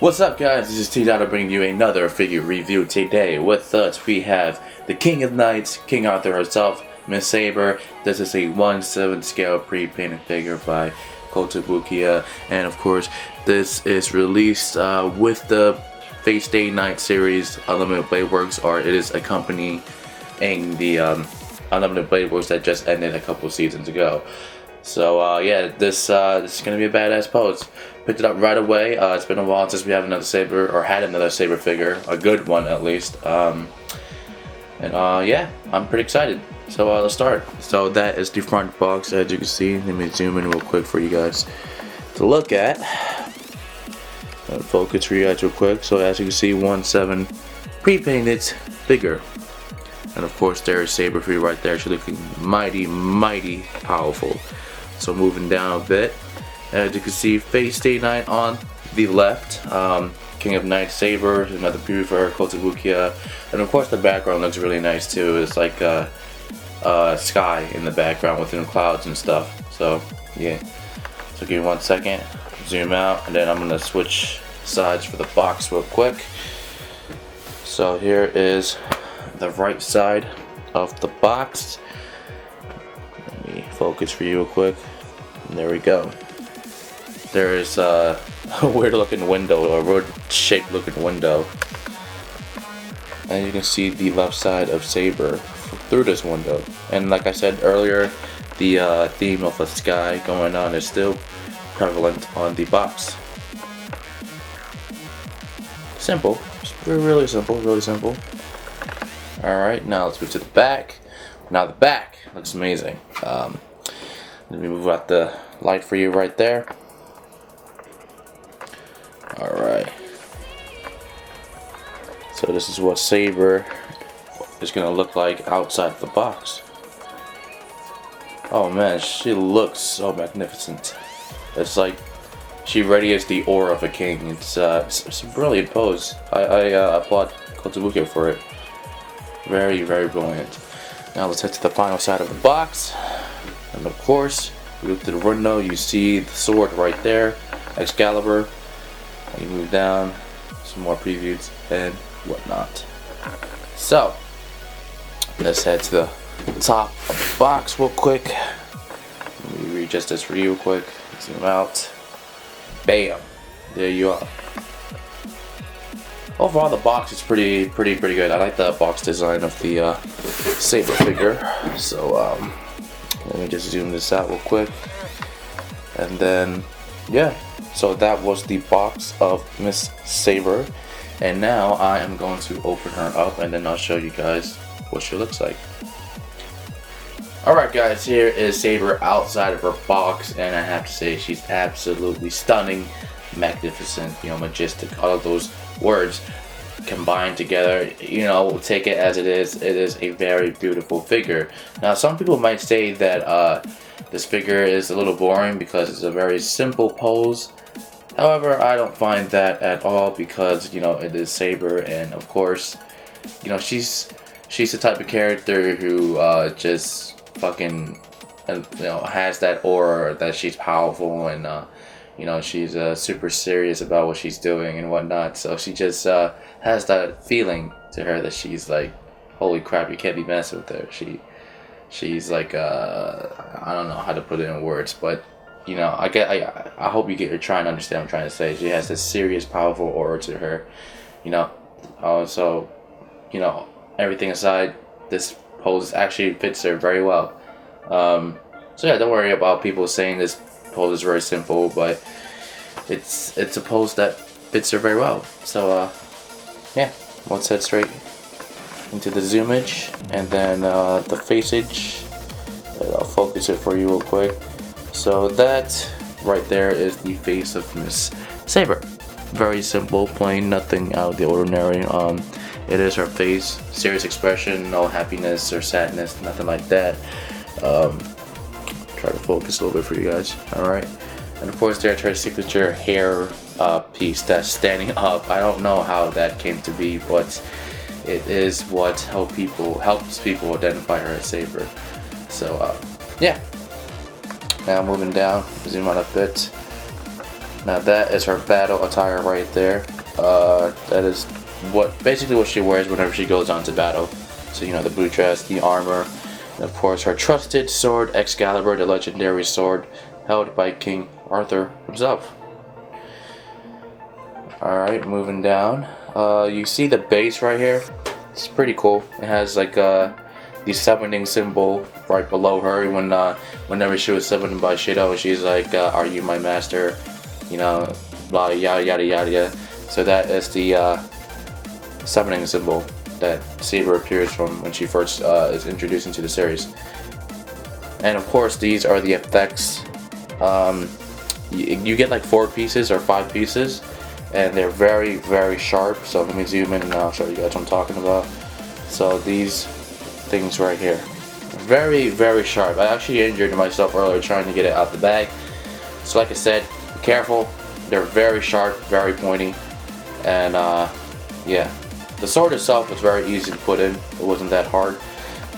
What's up, guys? This is t-dyno bringing you another figure review today. With us we have the King of Knights, King Arthur herself, Miss Saber. This is a 1/7 scale pre-painted figure by Kotobukiya, and of course this is released with the Fate Stay Night series Unlimited Blade Works, or it is accompanying the Unlimited Blade Works that just ended a couple seasons ago. So yeah, this is gonna be a badass pose. Picked it up right away. It's been a while since we have another Saber, or had another Saber figure, a good one at least. Yeah, I'm pretty excited. So let's start. So that is the front box, as you can see. Let me zoom in real quick for you guys to look at. Focus for you guys real quick. So as you can see, 1/7 pre-painted figure. And of course there is Saber for you right there. She's looking mighty powerful. So moving down a bit, as you can see, Fate Stay Night on the left, King of Knights Saber, another preview for her, Kotobukiya, and of course the background looks really nice too. It's like sky in the background within clouds and stuff. So yeah, so give me 1 second, zoom out, and then I'm gonna switch sides for the box real quick. So here is the right side of the box. Let me focus for you real quick. And there we go. There is a weird looking window, or a weird shaped looking window. And you can see the left side of Saber through this window. And like I said earlier, the theme of a sky going on is still prevalent on the box. Simple. Really simple, really simple. Alright, now let's move to the back. Now the back looks amazing. Let me move out the light for you right there. Alright. So this is what Saber is going to look like outside the box. Oh man, she looks so magnificent. It's like she radiates the aura of a king. It's a brilliant pose. I applaud Kotobukiya for it. Very brilliant. Now let's head to the final side of the box. And of course, you look to the window, you see the sword right there, Excalibur. You move down, some more previews and whatnot. So, let's head to the top of the box real quick. Let me readjust this for you real quick. Zoom out. Bam! There you are. Overall, the box is pretty good. I like the box design of the Saber figure. So let me just zoom this out real quick, and then yeah. So that was the box of Miss Saber, and now I am going to open her up, and then I'll show you guys what she looks like. Alright guys, here is Saber outside of her box, and I have to say she's absolutely stunning, magnificent, majestic, all of those words combined together. Take it as it is. It is a very beautiful figure. Now some people might say that this figure is a little boring because it's a very simple pose. However, I don't find that at all, because it is Saber, and of course she's the type of character who just fucking has that aura that she's powerful, and she's super serious about what she's doing and whatnot. So she just has that feeling to her that she's like, holy crap, you can't be messing with her. She's like, I don't know how to put it in words, but I hope you get, you're trying to understand what I'm trying to say. She has this serious, powerful aura to her. So everything aside, this pose actually fits her very well. So yeah, don't worry about people saying this pose is very simple, but it's a pose that fits her very well. So yeah, let's head straight into the zoomage, and then the faceage. I'll focus it for you real quick. So that right there is the face of Miss Saber. Very simple, plain, nothing out of the ordinary. It is her face, serious expression, no happiness or sadness, nothing like that. Try to focus a little bit for you guys. Alright, and of course there's her signature hair piece that's standing up. I don't know how that came to be, but it is what helps people identify her as Saber. So yeah, now moving down, zoom out a bit. Now that is her battle attire right there. That is basically what she wears whenever she goes on to battle. So you know, the blue dress, the armor, and of course her trusted sword, Excalibur, the legendary sword held by King Arthur himself. Alright, moving down. You see the base right here? It's pretty cool. It has like the summoning symbol right below her whenever she was summoned by Shido. She's like, are you my master? You know, blah, yada yada yada. So that is the summoning symbol that Saber appears from when she first is introduced into the series. And of course, these are the effects. You get like 4 pieces or 5 pieces, and they're very, very sharp. So let me zoom in and I'll show you guys what I'm talking about. So these things right here, very, very sharp. I actually injured myself earlier trying to get it out the bag. So like I said, be careful. They're very sharp, very pointy, and yeah. The sword itself was very easy to put in. It wasn't that hard.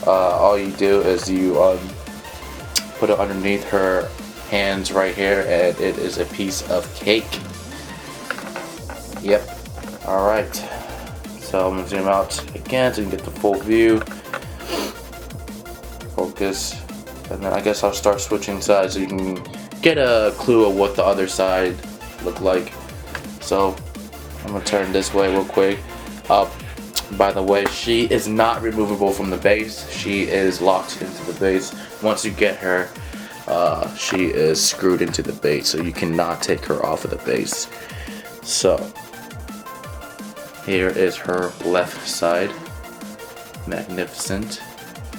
All you do is you put it underneath her hands right here, and it is a piece of cake. Yep. Alright. So I'm going to zoom out again so you can get the full view. Focus. And then I guess I'll start switching sides so you can get a clue of what the other side looked like. So I'm going to turn this way real quick. By the way, she is not removable from the base. She is locked into the base. Once you get her, she is screwed into the base, so you cannot take her off of the base. So here is her left side. Magnificent,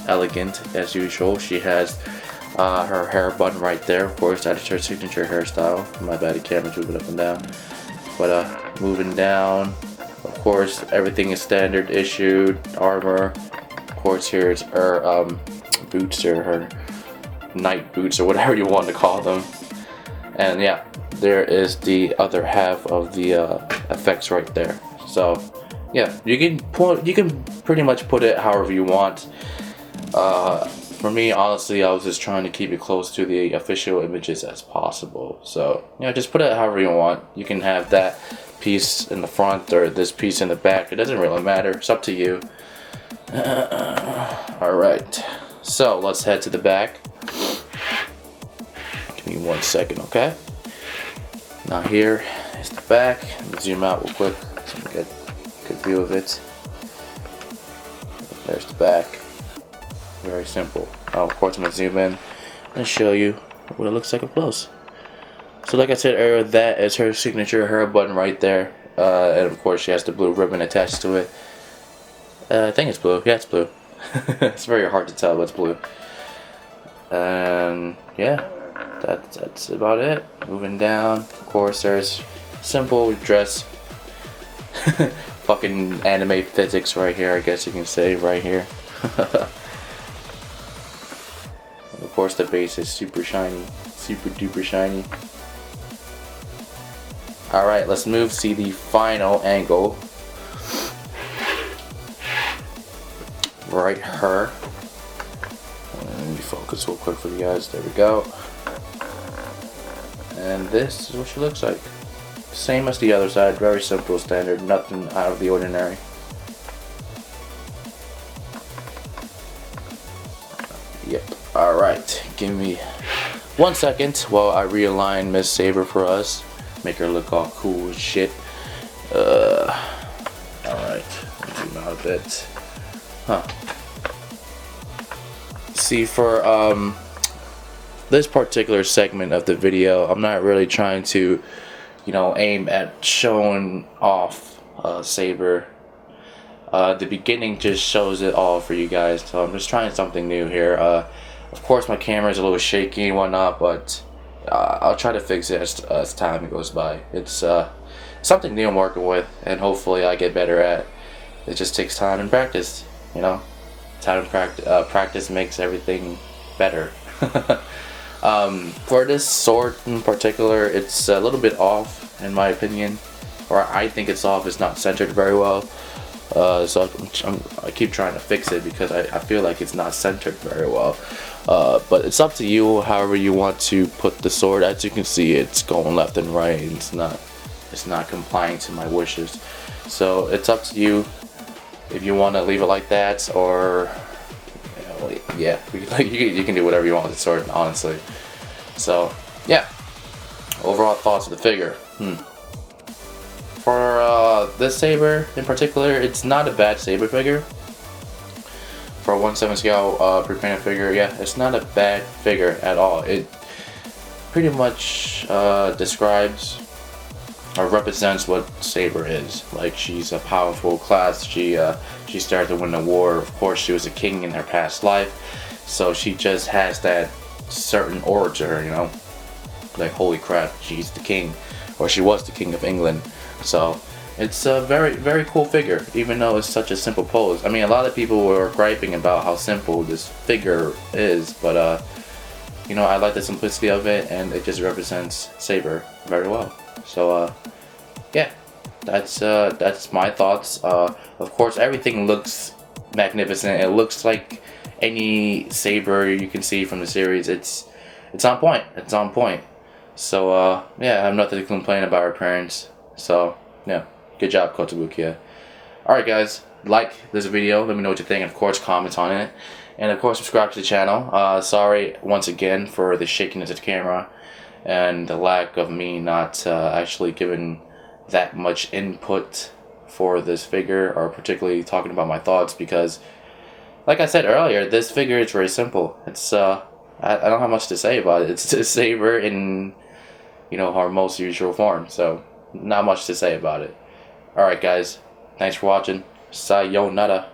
elegant as usual. She has her hair bun right there. Of course, that is her signature hairstyle. My bad, the camera's moving up and down. But moving down, of course, everything is standard issued. Armor. Of course, here's her boots, or her night boots, or whatever you want to call them. And yeah, there is the other half of the effects right there. So yeah, you can pretty much put it however you want. For me, honestly, I was just trying to keep it close to the official images as possible. So, you know, just put it however you want. You can have that piece in the front or this piece in the back. It doesn't really matter. It's up to you. Alright, so let's head to the back. Give me 1 second, okay? Now here is the back. Let me zoom out real quick so I can get a good view of it. There's the back. Very simple. Now, of course, I'm going to zoom in and show you what it looks like up close. So like I said earlier, that is her signature hair button right there. And of course, she has the blue ribbon attached to it. I think it's blue. Yeah, it's blue. It's very hard to tell, but it's blue. And yeah, that's about it. Moving down, of course, there's simple dress. Fucking anime physics right here, I guess you can say, right here. Of course, the base is super shiny, super duper shiny. Alright, let's move to the final angle. Right her. Let me focus real quick for you guys. There we go. And this is what she looks like. Same as the other side, very simple, standard, nothing out of the ordinary. Yep. Alright, give me 1 second while I realign Miss Saber for us. Make her look all cool as shit. Alright, zoom out a bit. See, for this particular segment of the video, I'm not really trying to, you know, aim at showing off Saber. The beginning just shows it all for you guys, so I'm just trying something new here. Of course, my camera is a little shaky and whatnot, but I'll try to fix it as time goes by. It's something new I'm working with, and hopefully I get better at. It just takes time and practice, you know. Time and practice makes everything better. For this sword in particular, it's a little bit off in my opinion, or I think it's off. It's not centered very well. So I keep trying to fix it because I feel like it's not centered very well. But it's up to you, however you want to put the sword. As you can see, it's going left and right. And it's not complying to my wishes. So it's up to you if you want to leave it like that, or yeah, you can do whatever you want with the sword, honestly. So yeah, overall thoughts of the figure. For this Saber in particular, it's not a bad Saber figure. For a 1/7 scale pre-painted figure, yeah, it's not a bad figure at all. It pretty much describes or represents what Saber is. Like, she's a powerful class. She started to win the war. Of course, she was a king in her past life, so she just has that certain aura to her, you know. Like, holy crap, she's the king, or she was the king of England. So it's a very, very cool figure, even though it's such a simple pose. I mean, a lot of people were griping about how simple this figure is, but you know, I like the simplicity of it, and it just represents Saber very well. So yeah, that's my thoughts. Of course, everything looks magnificent. It looks like any Saber you can see from the series. It's on point. It's on point. So yeah, I have nothing to complain about her appearance. So yeah, good job, Kotobukiya. Alright guys, like this video, let me know what you think, and of course comment on it, and of course subscribe to the channel. Sorry once again for the shakiness of the camera and the lack of me not actually giving that much input for this figure, or particularly talking about my thoughts, because like I said earlier, this figure is very simple. It's I don't have much to say about it. It's a Saber in, you know, her most usual form, so not much to say about it. Alright guys, thanks for watching. Sayonara.